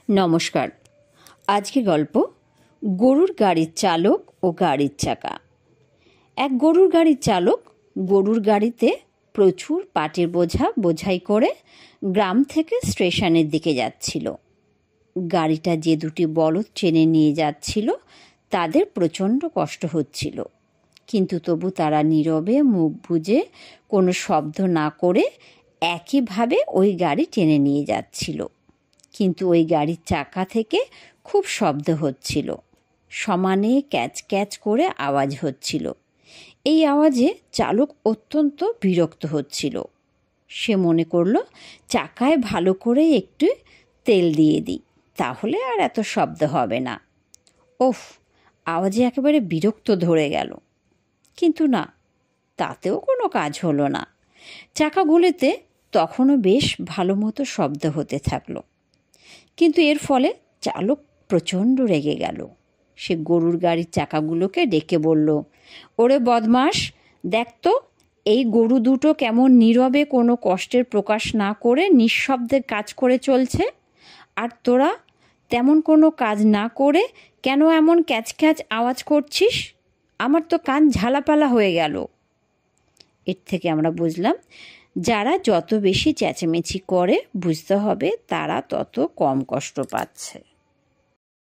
নমস্কার। আজকে গল্প গরুর গাড়ির চালক ও গাড়ির চাকা। এক গরুর গাড়ির চালক গরুর গাড়িতে প্রচুর পাটের বোঝা বোঝাই করে গ্রাম থেকে স্টেশনের দিকে যাচ্ছিল। গাড়িটা যে দুটি বলদ ট্রেনে নিয়ে যাচ্ছিল তাদের প্রচণ্ড কষ্ট হচ্ছিল, কিন্তু তবু তারা নীরবে মুখ বুজে কোনো শব্দ না করে একইভাবে ওই গাড়ি টেনে নিয়ে যাচ্ছিল। কিন্তু ওই গাড়ির চাকা থেকে খুব শব্দ হচ্ছিল, সমানে ক্যাচ ক্যাচ করে আওয়াজ হচ্ছিল। এই আওয়াজে চালক অত্যন্ত বিরক্ত হচ্ছিল। সে মনে করল চাকায় ভালো করে একটু তেল দিয়ে দিই, তাহলে আর এত শব্দ হবে না। ওফ, আওয়াজে একেবারে বিরক্ত ধরে গেল। কিন্তু না, তাতেও কোনো কাজ হলো না। চাকাগুলিতে তখনও বেশ ভালো মতো শব্দ হতে থাকলো, কিন্তু এর ফলে চালক প্রচণ্ড রেগে গেল। সে গরুর গাড়ির চাকাগুলোকে ডেকে বলল, ওরে বদমাস, দেখ তো এই গরু দুটো কেমন নীরবে কোনো কষ্টের প্রকাশ না করে নিঃশব্দে কাজ করে চলছে, আর তোরা তেমন কোনো কাজ না করে কেন এমন ক্যাচ ক্যাচ আওয়াজ করছিস? আমার তো কান ঝালাপালা হয়ে গেল। এর থেকে আমরা বুঝলাম, যারা যত বেশি চেঁচামেচি করে বুঝতে হবে তারা তত কম কষ্ট পাচ্ছে।